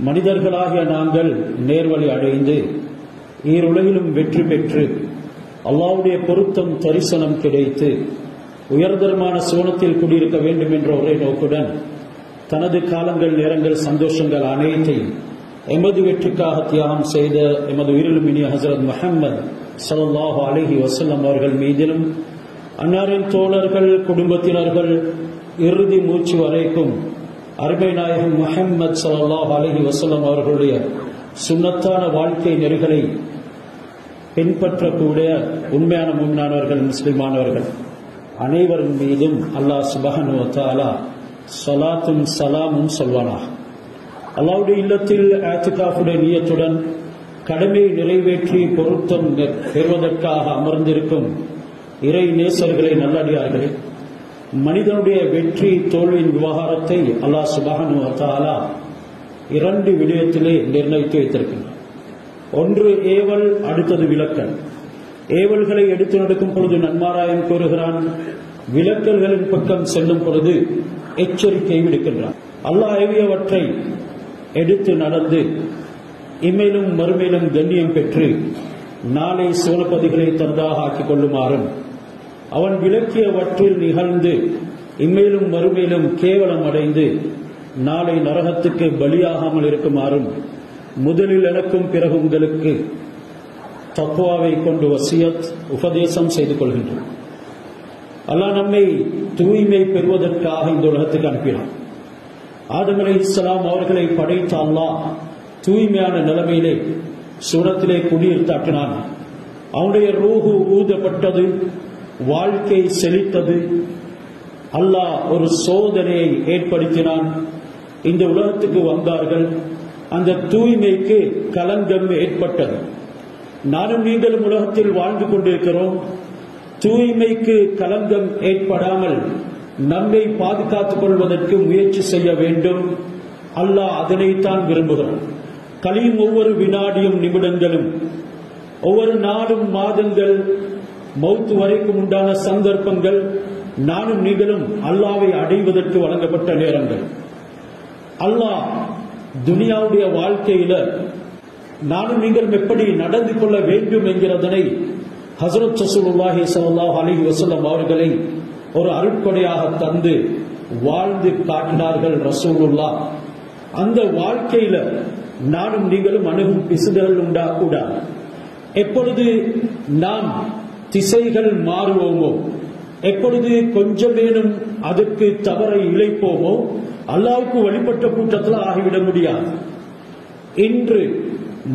மனிதர்களாகிய நாங்கள் நேர்வழி அடைந்து ஈருலகிலும் வெற்றி பெற்று அல்லாஹ்வுடைய பொருத்தம் தரிசனம் கிடைத்து உயர்தரமான சுவனத்தில் குடியிருக்க வேண்டும் என்ற ஒரே நோக்குடன் தனது காலங்கள், நேரங்கள், சந்தோஷங்கள் அனைத்தையும் எமது வெற்றிக்காக தியாகம் செய்த எமது உயிரிலும் இனிய ஹஸரத் முஹம்மது ஸல்லல்லாஹு அலைஹி வஸல்லம் அவர்கள் மீதிலும் அன்னாரின் தோழர்கள், குடும்பத்தினர்கள் இறுதி மூச்சு வரைக்கும் அருமை நாயகம் முஹம்மது ஸல்லல்லாஹு அலைஹி வஸல்லம் அவர்களுடைய சுன்னத்தான வாழ்க்கை நெறிகளை பின்பற்றக்கூடிய உண்மையான முஃமினானவர்கள், முஸ்லிமானவர்கள் அனைவரின் மீதும் அல்லாஹ் சுப்ஹானஹு வ தஆலா ஸலாத்தும் ஸலாமும் சொல்வானாக. அல்லாஹ்வுடைய இல்லத்தில் இஅ்திகாஃபுடைய நியத்துடன் கடமையை நிறைவேற்றி பொருத்தம் பெறுவதற்காக அமர்ந்திருக்கும் இறை நேசர்களே, நல்லடியார்களே, மனிதனுடைய வெற்றி தோல்வியின் விவகாரத்தை அல்லாஹ் சுப்ஹானஹு வ தஆலா இரண்டு விடயத்திலே நிர்ணயித்து வைத்திருக்கின்றார். ஒன்று ஏவல், அடுத்தது விலக்கல். ஏவல்களை எடுத்து நடக்கும் பொழுது நன்மாராயம் கூறுகிறான், விலக்கல்களின் பக்கம் செல்லும் பொழுது எச்சரிக்கை விடுக்கின்றான். அல்லாஹ் ஏவியவற்றை எடுத்து நடந்து இம்மையிலும் மறுமையிலும் கண்ணியம் பெற்று நாளை சோழப்பதிகளை தனதாக ஆக்கிக் கொள்ளுமாறும், அவன் விலக்கியவற்றில் நிகழ்ந்து இம்மையிலும் மறுமையிலும் கேவலம் அடைந்து நாளை நரகத்துக்கு பலியாகாமல் இருக்குமாறும் முதலில் எனக்கும் பிறகு உங்களுக்கு தக்வாவை கொண்டு வசியத் உபதேசம் செய்து கொள்கின்றோம். அல்லாஹ் நம்மை தூய்மை பெறுவதற்காக இந்த உலகத்துக்கு அனுப்பினான். ஆதம் அலைஹிஸ்ஸலாம் அவர்களை படைத்த அல்லாஹ் தூய்மையான நிலைமையிலே சுவனத்திலே குடியிருத்தாட்டினான். அவனுடைய ரூஹு ஊதப்பட்டது, வாழ்க்கை செழித்தது. அல்லாஹ் ஒரு சோதனையை ஏற்படுத்தினான். இந்த உலகத்துக்கு வந்தார்கள். அந்த தூய்மைக்கு களங்கம் ஏற்பட்டது. நானும் நீங்களும் உலகத்தில் வாழ்ந்து கொண்டிருக்கிறோம். தூய்மைக்கு களங்கம் ஏற்படாமல் நம்மை பாதுகாத்துக் கொள்வதற்கு முயற்சி செய்ய வேண்டும். அல்லாஹ் அதனைத்தான் விரும்புகிறான். கலியும் ஒவ்வொரு வினாடியும், நிமிடங்களும், ஒவ்வொரு நாளும், மாதங்கள், மௌத்து வரைக்கும் உண்டான சந்தர்ப்பங்கள் நானும் நீங்களும் அல்லாஹ்வை அடைவதற்கு வழங்கப்பட்ட நேரங்கள். அல்லாஹ் துனியாவுடைய வாழ்க்கையில நானும் நீங்களும் எப்படி நடந்து கொள்ள வேண்டும் என்கிறதனை ஹஸரத் ரசூலுல்லாஹி ஸல்லல்லாஹு அலைஹி வஸல்லம் அவர்களை ஒரு அருட்கொடையாக தந்து வாழ்ந்து காட்டினார்கள் ரசூலுல்லாஹ். அந்த வாழ்க்கையில நானும் நீங்களும் அணுகும் பிசுதல் உண்டாக்கூடாது. எப்பொழுது நாம் திசைகள் மாறுவோமோ, எப்பொழுது கொஞ்சமேனும் அதற்கு தவறை இழைப்போமோ, அல்லாஹ்வுக்கு வழிபட்ட கூட்டத்தில் ஆகிவிட முடியாது. இன்று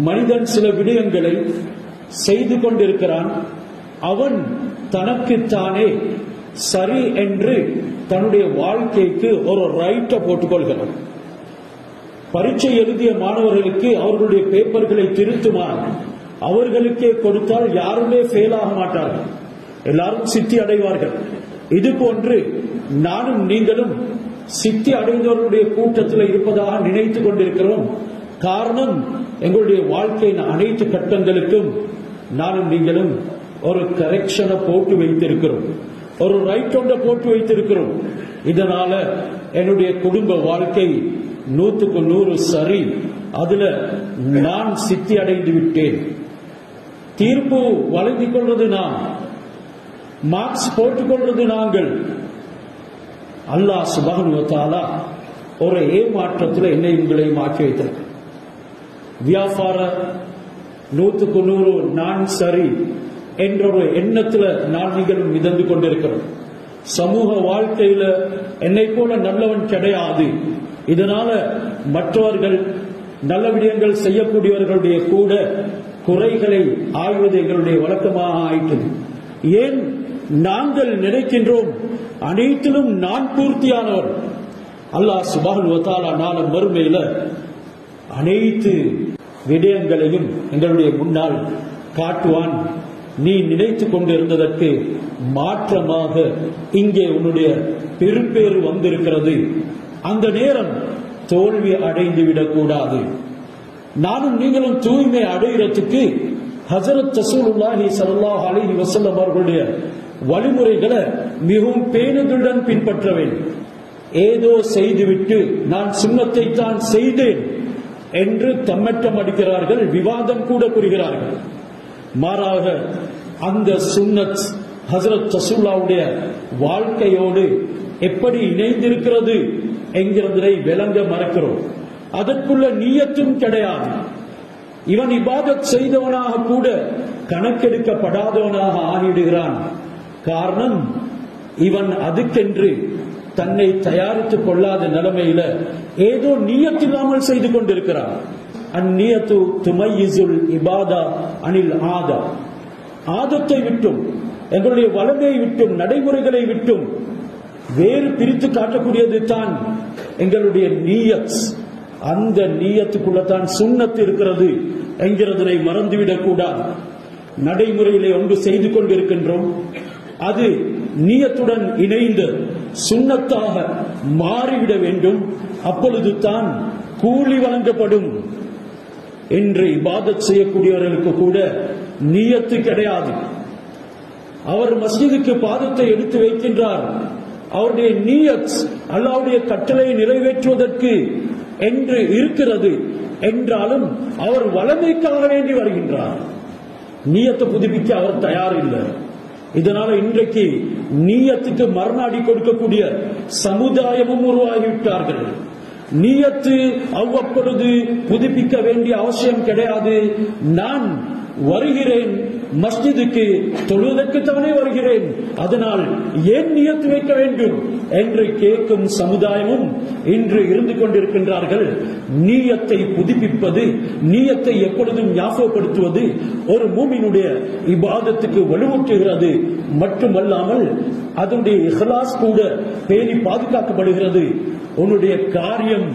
மனிதன் சில விடயங்களை செய்து கொண்டிருக்கிறான். அவன் தனக்குத்தானே சரி என்று தன்னுடைய வாழ்க்கைக்கு ஒரு ரைட்டை போட்டுக் கொள்கிறான். பரீட்சை எழுதிய மாணவர்களுக்கு அவர்களுடைய பேப்பர்களை திருத்துமாறு அவர்களுக்கே கொடுத்தால் யாருமே ஃபெயில் ஆக மாட்டார்கள், எல்லாரும் சித்தி அடைவார்கள். இது போன்று நானும் நீங்களும் சித்தி அடைந்தவர்களுடைய கூட்டத்தில் இருப்பதாக நினைத்துக் கொண்டிருக்கிறோம். காரணம், எங்களுடைய வாழ்க்கையின் அனைத்து கட்டங்களுக்கும் நானும் நீங்களும் ஒரு கரெக்ஷனை போட்டு வைத்திருக்கிறோம், ஒரு ரைட் ஒன்றை போட்டு வைத்திருக்கிறோம். இதனால என்னுடைய குடும்ப வாழ்க்கை 100க்கு 100 சரி, அதுல நான் சித்தி அடைந்து விட்டேன். தீர்ப்பு வழங்கிக் கொள்வது நாம், மார்க்ஸ் போட்டுக் கொள்வது நாங்கள். அல்லாஹ் சுப்ஹானஹு வ தஆலா ஒரு ஏமாற்றத்தில் என்னை உங்களையும் ஆக்கி வைத்தார். வியாபார 100க்கு 100 நான் சரி என்ற ஒரு எண்ணத்துல நான் நீங்களும் மிதந்து கொண்டிருக்கிறோம். சமூக வாழ்க்கையில என்னை போல நல்லவன் கிடையாது. இதனால மற்றவர்கள் நல்ல விடயங்கள் செய்யக்கூடியவர்களுடைய கூட குறைகளை ஆய்வது எங்களுடைய வழக்கமாக ஆயிட்டது. ஏன் நாங்கள் நினைக்கின்றோம் அனைத்திலும் நான் பூர்த்தியானவர். அல்லாஹ் சுப்ஹானஹு வ தஆலா நாளை மறுமையில அனைத்து விடயங்களையும் எங்களுடைய முன்னால் காட்டுவான். நீ நினைத்துக் கொண்டிருந்ததற்கு மாற்றமாக இங்கே உன்னுடைய பெரும்பேறு வந்திருக்கிறது. அந்த நேரம் தோல்வி அடைந்து விடக்கூடாது. நானும் நீங்களும் தூய்மை அடைகிறதுக்கு ஹஸரத் ரசூலுல்லாஹி ஸல்லல்லாஹு அலைஹி வஸல்லம் அவர்களுடைய வழிமுறைகளை மிகவும் பேணுதலுடன் பின்பற்ற வேண்டும். ஏதோ செய்துவிட்டு நான் சுன்னத்தை தான் செய்தேன் என்று தம்மட்டம் அடிக்கிறார்கள், விவாதம் கூட புரிகிறார்கள். மாறாக அந்த சுன்னத் ஹஜ்ரத் ரசூலுல்லாஹ்வுடைய வாழ்க்கையோடு எப்படி இணைந்திருக்கிறது என்கிறதை விளங்க மறக்கிறோம். அதற்குள்ள நியத்தும் கிடையாது. இவன் இபாதத் செய்தவனாக கூட கணக்கெடுக்கப்படாதவனாக ஆகிவிடுகிறான். காரணம், இவன் அதுக்கென்று தன்னை தயாரித்துக் கொள்ளாத நிலைமையில ஏதோ நியத்தில்லாமல் செய்து கொண்டிருக்கிறான். அந்நியத்து துமையிசுல் இபாதா அனில் ஆதா. ஆதத்தை விட்டும் எங்களுடைய வளமையை விட்டும் நடைமுறைகளை விட்டும் வேறு பிரித்து காட்டக்கூடியது தான் எங்களுடைய நியத். அந்த நியத்துக்குள்ளதான் சுன்னத் இருக்கிறது என்கிறதனை மறந்துவிடக் கூடாது. நடைமுறையிலே ஒன்று செய்து கொண்டிருக்கின்றோம், அது நியத்துடன் இணைந்து சுன்னத்தாக மாறிவிட வேண்டும். அப்பொழுது தான் கூலி வழங்கப்படும். என்று இபாதத் செய்யக்கூடியவர்களுக்கு கூட நியத்து கிடையாது. அவர் மஸ்ஜிதுக்கு பாதத்தை எடுத்து வைக்கின்றார், அவருடைய நியத் அல்லாஹ்வுடைய கட்டளையை நிறைவேற்றுவதற்கு என்று இருக்கிறது என்றாலும் அவர் வளமைக்காக வேண்டி வருகின்றார். நியத்தை புதுப்பிக்க அவர் தயார் இல்லை. இதனால இன்றைக்கு நியத்துக்கு மரணாடி கொடுக்கக்கூடிய சமுதாயமும் உருவாகிவிட்டார்கள். நியத்து அவ்வப்பொழுது புதுப்பிக்க வேண்டிய அவசியம் கிடையாது. நான் வருகிறேன் மஸ்ஜிதுக்கு தொழுவதற்குத்தானே வருகிறேன், அதனால் ஏன் நியத்து வைக்க வேண்டும் என்று கேட்கும் சமுதாயமும் இன்று இருந்து கொண்டிருக்கின்றார்கள். நியத்தை புதுப்பிப்பது, நியத்தை எப்பொழுதும் ஞாபகப்படுத்துவது ஒரு மூமினுடைய இபாதத்துக்கு வலுவூட்டுகிறது. மட்டுமல்லாமல் அதனுடைய இஹ்லாஸ் கூட பேணி பாதுகாக்கப்படுகிறது. உன்னுடைய காரியம்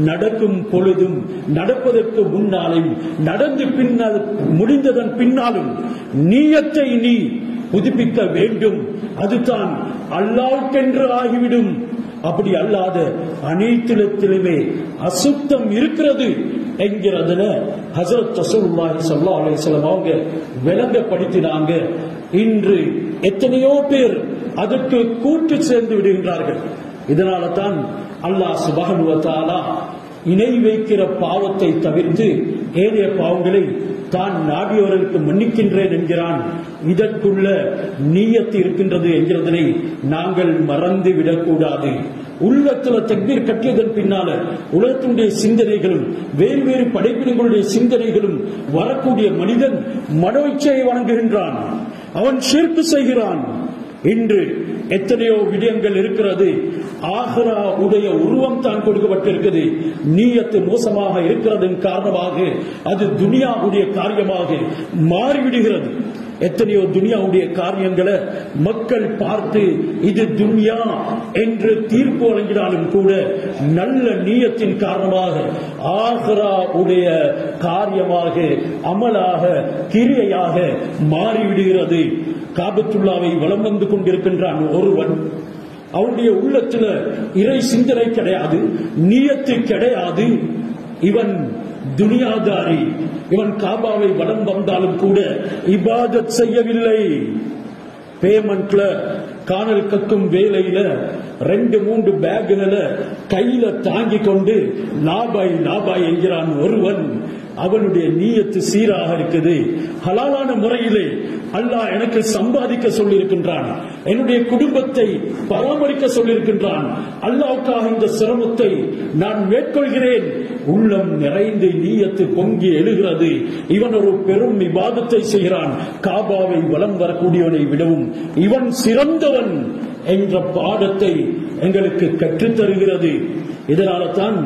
நடக்கும் பொழுதும், நடப்பதற்கு முன்னாலும், நடந்து பின்னால் முடிந்ததன் பின்னாலும் நியத்தை நீ புதுப்பிக்க வேண்டும். அதுதான் அல்லாஹ்வுக்கென்று ஆகிவிடும். அப்படி அல்லாத அனைத்திலுமே அசுத்தம் இருக்கிறது என்கிறதுல ஹஜ்ரத் ரசூலுல்லாஹி ஸல்லல்லாஹு அலைஹி வஸல்லம் அவங்க விளங்கப்படுத்தினாங்க. இன்று எத்தனையோ பேர் அதற்கு கூட்டு சேர்ந்து விடுகின்றார்கள். இதனால தான் அல்லாஹ் சுப்ஹானஹு வ தஆலா இணை வைக்கிற பாவத்தை தவிர்த்து ஏனைய பாவங்களை தான் நாடியவர்களுக்கு மன்னிக்கின்றேன் என்கிறான். இதற்குள்ள நியத்து இருக்கின்றது என்கிறதனை நாங்கள் மறந்து விடக்கூடாது. உள்ளத்துல தக்பீர் கட்டியதன் பின்னால உலகத்தினுடைய சிந்தனைகளும் வேறு படைப்பினங்களுடைய சிந்தனைகளும் வரக்கூடிய மனிதன் மனோச்சையை வணங்குகின்றான், அவன் ஷிர்க் செய்கிறான். இன்று எத்தனையோ விடயங்கள் இருக்கிறது. ஆகிரா உடைய உருவம் தான் கொடுக்கப்பட்டிருக்கிறது. நீயத்து மோசமாக இருக்கிறதன் காரணமாக அது துனியாவுடைய காரியமாக மாறிவிடுகிறது. எத்தனையோ துனியாவுடைய காரியங்களை மக்கள் பார்த்து இது துன்யா என்று தீர்ப்பு வழங்கினாலும் கூட நல்ல நீயத்தின் காரணமாக ஆகிரா உடைய காரியமாக, அமலாக, கிரியையாக மாறிவிடுகிறது. காபத்துல்லாவை வலம் வந்து கொண்டிருக்கின்றான் ஒருவன், அவனுடைய உள்ளத்துல இறை சிந்தனை கிடையாது, நியத்து கிடையாது. இவன் துனியாதாரி. இவன் காபாவை வலம் வந்தாலும் கூட இபாதத் செய்யவில்லை. பேமெண்ட்ல காணல் கக்கும் வேலையில 2-3 பேக்குகளை கையில தாங்கி கொண்டு லாபாய் லாபாய் என்கிறான் ஒருவன். அவனுடைய நீயத்து சீராக இருக்குது. ஹலாலான முறையிலே அல்லாஹ் எனக்கு சம்பாதிக்க சொல்லியிருக்கின்றான், என்னுடைய குடும்பத்தை பராமரிக்க சொல்லியிருக்கின்றான், அல்லாஹ்வுக்காக இந்த சிரமத்தை நான் மேற்கொள்கிறேன். உள்ளம் நிறைந்து நீயத்து பொங்கி எழுகிறது. இவன் ஒரு பெரும் இபாதத்தை செய்கிறான். காபாவை வலம் வரக்கூடியவனை விடவும் இவன் சிறந்தவன் என்ற பாடத்தை எங்களுக்கு கற்றுத்தருகிறது. இதனால தான்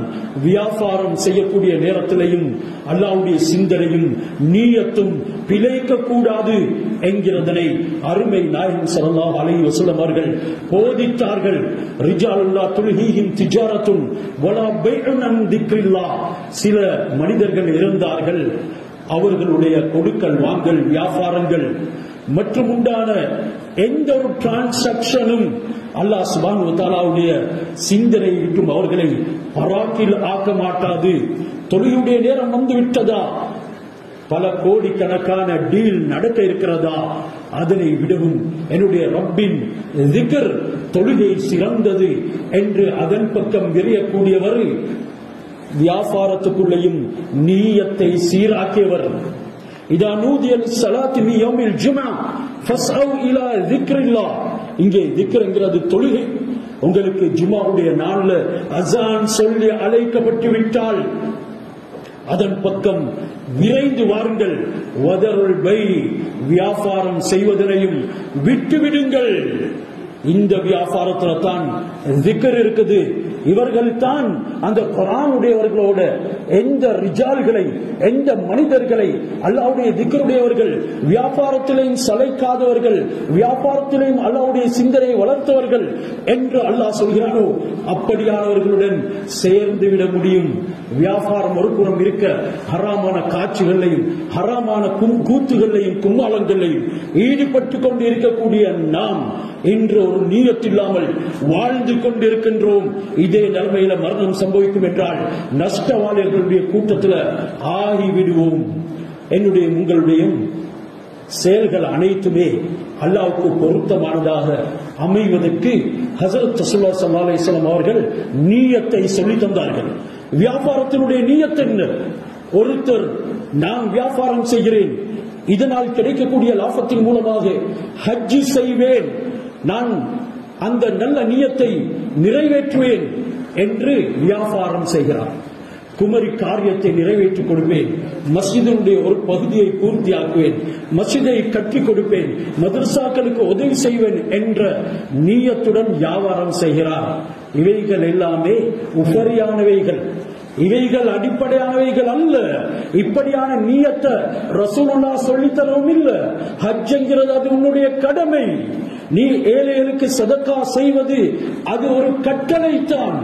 வியாபாரம் செய்யக்கூடிய நேரத்திலையும் அல்லாஹ்வுடைய சிந்தனையும் நீயத்தும் பிழைக்க கூடாது என்கிறதனை அருமை நாயகம் ஸல்லல்லாஹு அலைஹி வஸல்லம் அவர்கள் போதித்தார்கள். ரிஜாலுல்லாஹ் துல்ஹீஹிம் திஜாரத்துன் வலா பைஉன் அன் திக்ரில்லாஹ். சில மனிதர்கள் இருந்தார்கள், அவர்களுடைய கொடுக்கல் வாங்கல் வியாபாரங்கள் மற்றும் உண்டான எந்த ஒரு டிரான்சாக்சனும் அல்லாஹ் சுப்ஹானஹு வ தஆலாவுடைய சிந்தனை விட்டும் அவர்களை பராக்கில் ஆக்க மாட்டாது. தொழுகையுடைய நேரம் வந்து விட்டதா, பல கோடிக்கணக்கான டீல் நடக்க இருக்கிறதா, அதனை விடவும் என்னுடைய ரப்பின் திக்ர் தொழுகை சிறந்தது என்று அதன் பக்கம் விரையக்கூடியவர் வியாபாரத்துக்குள்ளேயும் நீயத்தை சீராக்கியவர். இதா நூதிய லிஸ்ஸலாத்தி மின் யௌமில் ஜும்ஆ ஃபஸ்அவ் இலா ذிக்ரில்லாஹ். இங்கே திக்ர்ங்கிறது தொழுகை. உங்களுக்கு ஜும்ஆவுடைய நாள்ல அஸான் சொல்லி அழைக்கப்பட்டு விட்டால் அதன் பக்கம் விரைந்து வாருங்கள். வதருல் பை, வியாபாரம் செய்வதனையும் விட்டுவிடுங்கள். இந்த வியாபாரத்துல தான் திக்ர் இருக்குது. இவர்கள் தான் அந்த குர்ஆனுடையவர்களோட எந்த ரிஜால்களை, எந்த மனிதர்களை அல்லாஹ்வுடைய திக்ருடையவர்கள், வியாபாரத்திலேயும் சளைக்காதவர்கள், வியாபாரத்திலேயும் அல்லாஹ்வுடைய சிந்தனையை வளர்த்தவர்கள் என்று அல்லாஹ் சொல்கிறானோ அப்படியானவர்களுடன் சேர்ந்து விட முடியும். வியாபாரம் ஒரு புறம் இருக்க, ஹராமான காட்சிகளையும் ஹராமான கூத்துகளையும் கும்மாளங்களையும் ஈடுபட்டு கொண்டு இருக்கக்கூடிய நாம் இன்று ஒரு நீயத் இல்லாமல் வாழ்ந்து கொண்டிருக்கின்றோம். இதே நிலைமையில மரணம் சம்பவிக்கும் என்றால் நஷ்டவாளிகளுடைய கூட்டத்தில் ஆகிவிடுவோம். என்னுடைய உங்களுடைய செயல்கள் அனைத்துமே அல்லாஹ்வுக்கு பொருத்தமானதாக அமைவதற்கு ஹஜ்ரத் ரசூலுல்லாஹி ஸல்லல்லாஹு அலைஹி வஸல்லம் அவர்கள் நீயத்தை சொல்லி தந்தார்கள். வியாபாரத்தினுடைய நீயத் என்ன? ஒருத்தர் நான் வியாபாரம் செய்கிறேன், இதனால் கிடைக்கக்கூடிய லாபத்தின் மூலமாக ஹஜ் செய்வேன், நான் அந்த நல்ல நியத்தை நிறைவேற்றுவேன் என்று வியாபாரம் செய்கிறார். குமரி காரியத்தை நிறைவேற்றிக் கொடுப்பேன், மஸ்ஜிதினுடைய ஒரு பகுதியை பூர்த்தியாக்குவேன், மஸ்ஜிதை கட்டிக் கொடுப்பேன், மதரசாக்களுக்கு உதவி செய்வேன் என்ற நீயத்துடன் வியாபாரம் செய்கிறார். இவைகள் எல்லாமே உபரியானவைகள், இவைகள் அடிப்படையானவைகள் அல்ல. இப்படியான நீயத்தை ரசூலுல்லாஹ் சொல்லித் தரவும் இல்லை. ஹஜ் என்கிறது அது உன்னுடைய கடமை. நீ ஏழைகளுக்கு சதக்கா செய்வது அது ஒரு கட்டளை தான்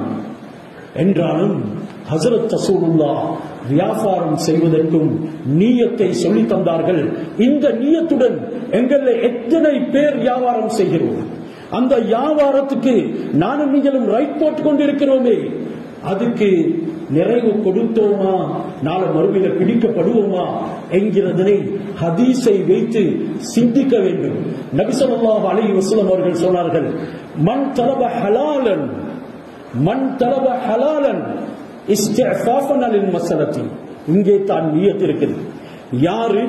என்றாலும் ஹஜ்ரத் ரசூலுல்லாஹ் வியாபாரம் செய்வதற்கும் நீயத்தை சொல்லி தந்தார்கள். இந்த நீயத்துடன் எங்கள் எத்தனை பேர் வியாபாரம் செய்கிறோம்? அந்த வியாபாரத்துக்கு நானும் நீங்களும் ரைட் போட்டுக் கொண்டிருக்கிறோமே, அதுக்கு நிறைவு கொடுத்தோமா, நாளை மறுமையில பிடிக்கப்படுவோமா என்கிறதனை ஹதீஸை வைத்து சிந்திக்க வேண்டும். நபி ஸல்லல்லாஹு அலைஹி வஸல்லம் அவர்கள் சொன்னார்கள், மன் தலப ஹலாலன், மன் தலப ஹலாலன் இஸ்திஃபாஃபன் லில் மஸலத்தி. இங்கே தான் நியத் இருக்குது. யாரு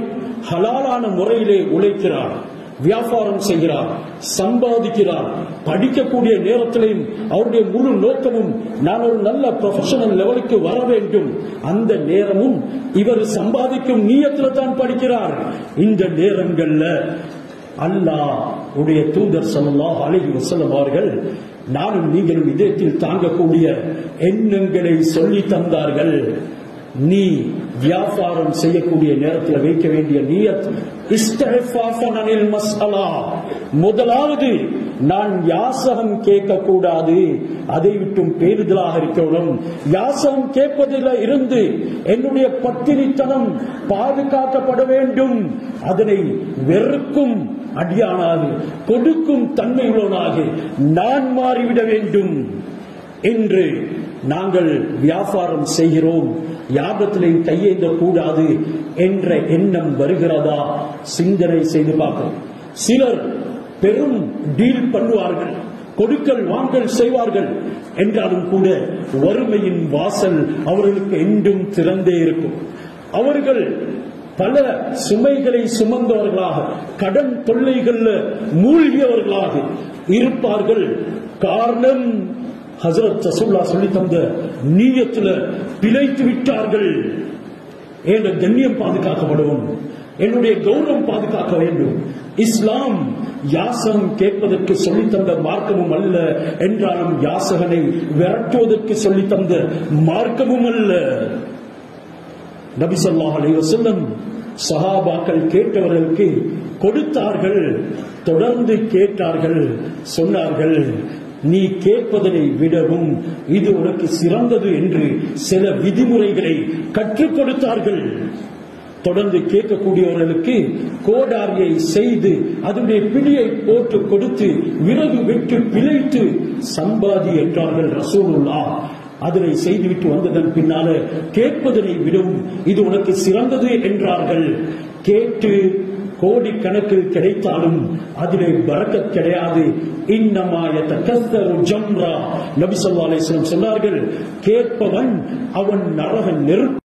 ஹலாலான முறையிலே உழைக்கிறார், வியாபாரம் செய்கிறார், சம்பாதிக்கிறார், படிக்கக்கூடிய நேரத்திலையும் அவருடைய முழு நோக்கமும் நான் ஒரு நல்ல ப்ரொஃபஷனல் லெவலுக்கு வர வேண்டும், அந்த நேரமும் இவர் சம்பாதிக்கும் நீயத்தில் தான் படிக்கிறார். இந்த நேரங்கள்ல அல்லாஹ் உடைய தூதர் ஸல்லல்லாஹு அலைஹி வஸல்லம் அவர்கள் நானும் நீங்களும் இதயத்தில் தாங்கக்கூடிய எண்ணங்களை சொல்லி தந்தார்கள். நீ வியாபாரம் செய்யக்கூடிய நேரத்தில் வைக்க வேண்டிய நியத் இஸ்திஃபாஃபன் அனில் மஸ்அலா. முதலாவது நான் யாசகம் கேட்க கூடாது, அதை விட்டும் பேருதலாக இருக்கணும். யாசகம் கேட்பதில் இருந்து என்னுடைய பத்தினித்தனம் பாதுகாக்கப்பட வேண்டும். அதனை வெறுக்கும் அடியானாக, கொடுக்கும் தன்மையுள்ளவனாக நான் மாறிவிட வேண்டும். என்று நாங்கள் வியாபாரம் செய்கிறோம், யாபத்திலையும் கையேந்த கூடாது என்ற எண்ணம் வருகிறதா? சிந்தனை செய்து பார்க்கிறோம். சிலர் பெரும் டீல் பண்ணுவார்கள், கொடுக்கல் வாங்கல் செய்வார்கள். என்றாலும் கூட வறுமையின் வாசல் அவர்களுக்கு என்றும் திறந்தே இருக்கும். அவர்கள் பல சுமைகளை சுமந்தவர்களாக, கடன் தொல்லைகள் மூழ்கியவர்களாக இருப்பார்கள். காரணம் ஹஜ்ரத் ரசூலுல்லாஹ் சொல்லி தந்த நீயத்துல பிழைத்து விட்டார்கள். என்ற கண்ணியம் பாதுகாக்கப்படும், என்னுடைய கௌரவம் பாதுகாக்க வேண்டும். இஸ்லாம் யாசகம் கேட்பதற்கு சொல்லி தந்த மார்க்கமும் அல்ல, என்றாலும் யாசகனை விரட்டுவதற்கு சொல்லி தந்த மார்க்கமும் அல்ல. நபி ஸல்லல்லாஹு அலைஹி வஸல்லம் சஹாபாக்கள் கேட்டவர்களுக்கு கொடுத்தார்கள், தொடர்ந்து கேட்டார்கள், சொன்னார்கள் நீ கேட்பதனை விடவும் இது உனக்கு சிறந்தது என்று சில விதிமுறைகளை கற்றுக் கொடுத்தார்கள். தொடர்ந்து கேட்கக்கூடியவர்களுக்கு கோடாரியை செய்து அதனுடைய பிடியை போட்டு கொடுத்து விறகு வெட்டு பிழைத்து சம்பாதி என்றார்கள் ரசூலுல்லாஹ். அதனை செய்துவிட்டு வந்ததன் பின்னால கேட்பதனை விடவும் இது உனக்கு சிறந்தது என்றார்கள். கேட்டு கோடிக்கணக்கில் கிடைத்தாலும் அதிலே பரக்கத் கிடையாது. இன்னமா யதகஸ்ஸரு ஜம்ரா. நபி ஸல்லல்லாஹு அலைஹி வஸல்லம் சொன்னார்கள், கேட்பவன் அவன் நரக நெருப்பு